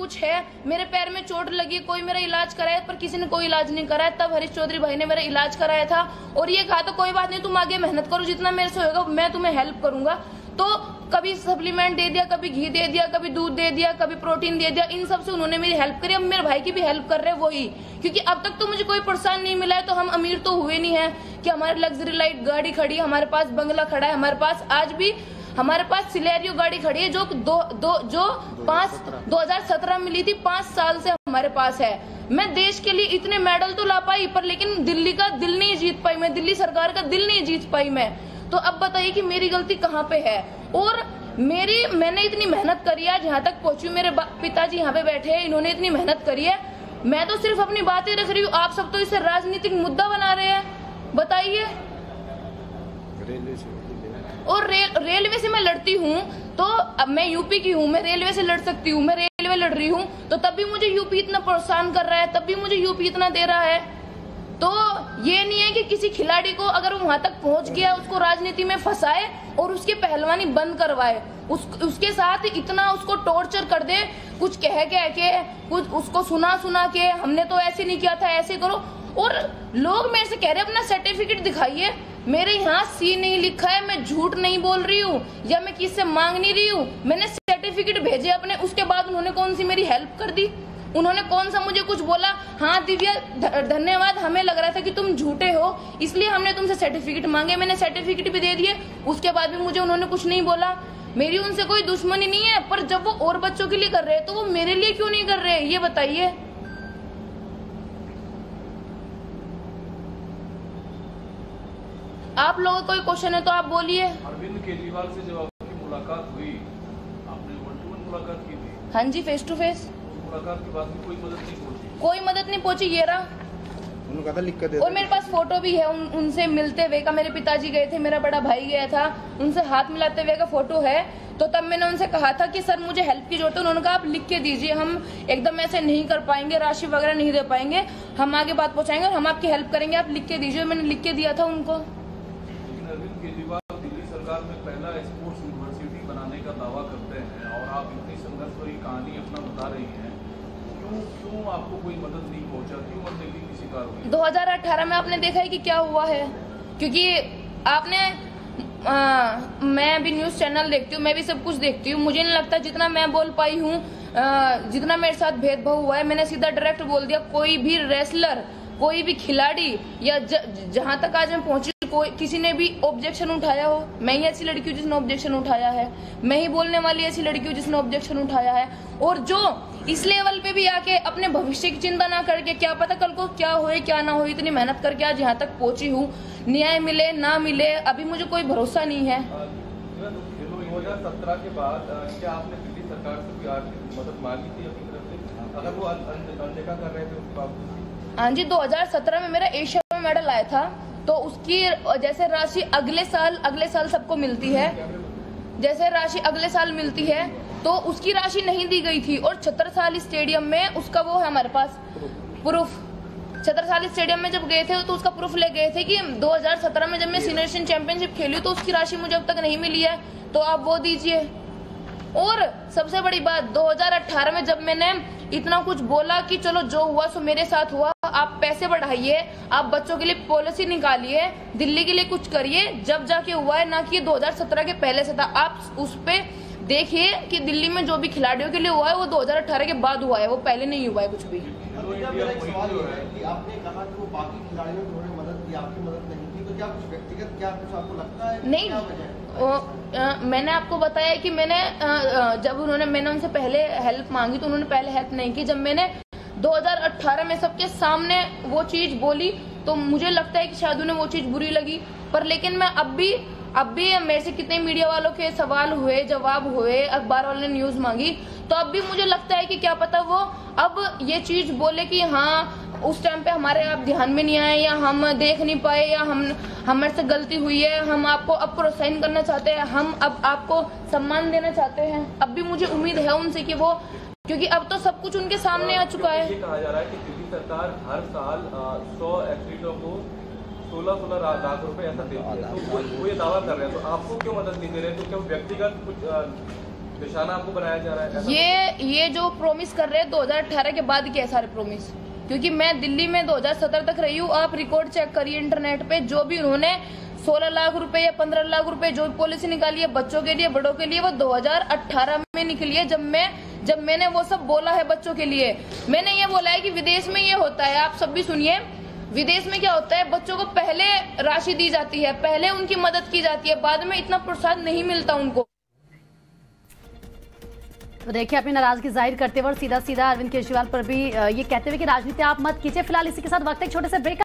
कुछ है, मेरे पैर में चोट लगी, कोई मेरा इलाज कराया, पर किसी ने कोई इलाज नहीं कराया। तब हरीश चौधरी भाई ने मेरा इलाज कराया था और ये कहा था कोई बात नहीं, तुम आगे मेहनत करो, जितना मेरे से होगा मैं तुम्हें हेल्प करूंगा। तो कभी सप्लीमेंट दे दिया, कभी घी दे दिया, कभी दूध दे दिया, कभी प्रोटीन दे दिया, इन सब से उन्होंने मेरी हेल्प करी। अब मेरे भाई की भी हेल्प कर रहे हैं वही, क्योंकि अब तक तो मुझे कोई प्रोत्साहन नहीं मिला है। तो हम अमीर तो हुए नहीं है कि हमारे लग्जरी लाइट गाड़ी खड़ी है, हमारे पास बंगला खड़ा है, हमारे पास आज भी हमारे पास सिलेरियो गाड़ी खड़ी है जो 2017 में ली थी, 5 साल से हमारे पास है। मैं देश के लिए इतने मेडल तो ला पाई, पर लेकिन दिल्ली का दिल नहीं जीत पाई मैं, दिल्ली सरकार का दिल नहीं जीत पाई मैं। तो अब बताइए कि मेरी गलती कहाँ पे है। और मैंने इतनी मेहनत करी है, जहाँ तक पहुंची हूँ। मेरे पिताजी यहाँ पे बैठे हैं, इन्होंने इतनी मेहनत करी है, मैं तो सिर्फ अपनी बातें रख रही हूँ। आप सब तो इसे राजनीतिक मुद्दा बना रहे हैं, बताइए। और रेलवे से मैं लड़ती हूँ, तो अब मैं यूपी की हूँ, मैं रेलवे से लड़ सकती हूँ, मैं रेलवे लड़ रही हूँ, तो तब भी मुझे यूपी इतना प्रोत्साहन कर रहा है, तब भी मुझे यूपी इतना दे रहा है। तो ये नहीं है कि किसी खिलाड़ी को अगर वो वहां तक पहुंच गया उसको राजनीति में फंसाए और उसकी पहलवानी बंद करवाए, उसके साथ इतना उसको टॉर्चर कर दे, कुछ कह के कुछ उसको सुना के हमने तो ऐसे नहीं किया था, ऐसे करो। और लोग मेरे से कह रहे अपना सर्टिफिकेट दिखाइए, मेरे यहाँ सी नहीं लिखा है, मैं झूठ नहीं बोल रही हूँ या मैं किससे मांग नहीं रही हूँ, मैंने सर्टिफिकेट भेजे अपने। उसके बाद उन्होंने कौन सी मेरी हेल्प कर दी, उन्होंने कौन सा मुझे कुछ बोला? हाँ दिव्या धन्यवाद, हमें लग रहा था कि तुम झूठे हो इसलिए हमने तुमसे सर्टिफिकेट मांगे, मैंने सर्टिफिकेट भी दे दिए, उसके बाद भी मुझे उन्होंने कुछ नहीं बोला। मेरी उनसे कोई दुश्मनी नहीं है, पर जब वो और बच्चों के लिए कर रहे हैं तो वो मेरे लिए क्यों नहीं कर रहे, ये बताइए। आप लोगों को कोई क्वेश्चन है तो आप बोलिए। अरविंद केजरीवाल से जब आपकी मुलाकात हुई, आपने 1-to-1 मुलाकात की थी? हाँ जी, फेस टू फेस। मुलाकात के बाद भी कोई मदद नहीं पहुंची? कोई मदद नहीं पहुंची, ये रहा। उन्होंने कहा था लिख कर दे। और मेरे पास फोटो भी है उनसे मिलते हुए का, मेरे पिताजी गए थे, मेरा बड़ा भाई गया था, उनसे हाथ मिलाते हुए का फोटो है। तो तब मैंने उनसे कहा था कि सर मुझे हेल्प की जरूरत है, उन्होंने कहा आप लिख के दीजिए, हम एकदम ऐसे नहीं कर पाएंगे, राशि वगैरह नहीं दे पाएंगे, हम आगे बात पहुंचाएंगे और हम आपकी हेल्प करेंगे, आप लिख के दीजिए। मैंने लिख के दिया था उनको। लेकिन अरविंद केजरीवाल दिल्ली सरकार में पहला स्पोर्ट्स यूनिवर्सिटी बनाने का दावा करते हैं और आप इतनी संघर्ष भरी कहानी अपना बता रही हैं, क्यों आपको कोई मदद नहीं पहुंचा, क्यों मदद की शिकार हुई? 2018 में आपने देखा है कि क्या हुआ है, क्योंकि आपने मैं भी न्यूज चैनल देखती हूँ, मैं भी सब कुछ देखती हूँ, मुझे नहीं लगता जितना मैं बोल पाई हूँ, जितना मेरे साथ भेदभाव हुआ है, मैंने सीधा डायरेक्ट बोल दिया। कोई भी रेसलर, कोई भी खिलाड़ी या जहां तक आज मैं पहुंची, कोई किसी ने भी ऑब्जेक्शन उठाया हो, मैं ही ऐसी लड़की हूँ जिसने ऑब्जेक्शन उठाया है, मैं ही बोलने वाली ऐसी लड़की हूँ जिसने ऑब्जेक्शन उठाया है। और जो इस लेवल पे भी आके अपने भविष्य की चिंता ना करके, क्या पता कल को क्या होए क्या ना हो, इतनी मेहनत करके आज यहाँ तक पहुंची हूँ, न्याय मिले ना मिले अभी मुझे कोई भरोसा नहीं है। 2017 के बाद क्या आपने दिल्ली सरकार से कोई आर्थिक मदद मांगी थी अपनी तरफ से, अगर वो अनदेखा कर रहे थे उसके बावजूद? हाँ जी, 2017 में मेरा एशिया में मेडल आया था, तो उसकी जैसे राशि अगले साल सबको मिलती है, जैसे राशि अगले साल मिलती है, तो उसकी राशि नहीं दी गई थी। और छत्रसाल स्टेडियम में उसका वो है हमारे पास प्रूफ, छत्रसाल स्टेडियम में जब गए थे तो उसका प्रूफ ले गए थे कि 2017 में जब मैं सीनियर एशियन चैंपियनशिप खेली तो उसकी राशि मुझे अब तक नहीं मिली है, तो आप वो दीजिए। और सबसे बड़ी बात, 2018 में जब मैंने इतना कुछ बोला कि चलो जो हुआ सो मेरे साथ हुआ, आप पैसे बढ़ाइए, आप बच्चों के लिए पॉलिसी निकालिए, दिल्ली के लिए कुछ करिए, जब जाके हुआ है, ना कि 2017 के पहले से था। आप उस पे देखिए कि दिल्ली में जो भी खिलाड़ियों के लिए हुआ है वो 2018 के बाद हुआ है, वो पहले नहीं हुआ है कुछ भी। मेरा एक सवाल ये है कि आपने कहा कि वो बाकी खिलाड़ियों ने मदद की, आपकी मदद नहीं की, तो क्या कुछ व्यक्तिगत, क्या कुछ आपको लगता है? नहीं, मैंने आपको बताया कि मैंने जब मैंने उनसे पहले हेल्प मांगी तो उन्होंने पहले हेल्प नहीं की। जब मैंने 2018 में सबके सामने वो चीज बोली तो मुझे लगता है कि शायद उन्हें वो चीज बुरी लगी, पर लेकिन मैं अब भी मेरे से कितने मीडिया वालों के सवाल हुए, जवाब हुए, अखबार वालों ने न्यूज मांगी, तो अब भी मुझे लगता है कि क्या पता वो अब ये चीज बोले कि हाँ उस टाइम पे हमारे आप ध्यान में नहीं आए, या हम देख नहीं पाए, या हमारे से गलती हुई है, हम आपको अब प्रोत्साहन करना चाहते हैं, हम अब आपको सम्मान देना चाहते हैं। अब भी मुझे उम्मीद है उनसे कि वो, क्योंकि अब तो सब कुछ उनके सामने आ चुका है। ये कहा जा रहा है कि दिल्ली सरकार हर साल 100 एथलीटों को 16 लाख रुपए ऐसा देती है, तो वो ये दावा कर रहे हैं, तो आपको क्यों मदद नहीं दे रहे? तो क्या व्यक्तिगत कुछ निशाना आपको बनाया जा रहा है? ये जो प्रॉमिस कर रहे हैं 2018 के बाद के सारे प्रॉमिस, क्योंकि मैं दिल्ली में 2017 तक रही हूँ। आप रिकॉर्ड चेक करिए इंटरनेट पे, जो भी उन्होंने 16 लाख रुपए या 15 लाख रुपए जो पॉलिसी निकाली है बच्चों के लिए, बड़ों के लिए, वो 2018 में निकली है, जब मैंने वो सब बोला है बच्चों के लिए। मैंने ये बोला है कि विदेश में ये होता है, आप सब भी सुनिए, विदेश में क्या होता है, बच्चों को पहले राशि दी जाती है, पहले उनकी मदद की जाती है, बाद में इतना प्रोत्साहन नहीं मिलता उनको। तो देखिए, अपनी नाराजगी जाहिर करते हुए सीधा अरविंद केजरीवाल पर भी ये कहते हुए कि राजनीति आप मत कीजिए। फिलहाल इसी के साथ वक्त एक छोटे से ब्रेक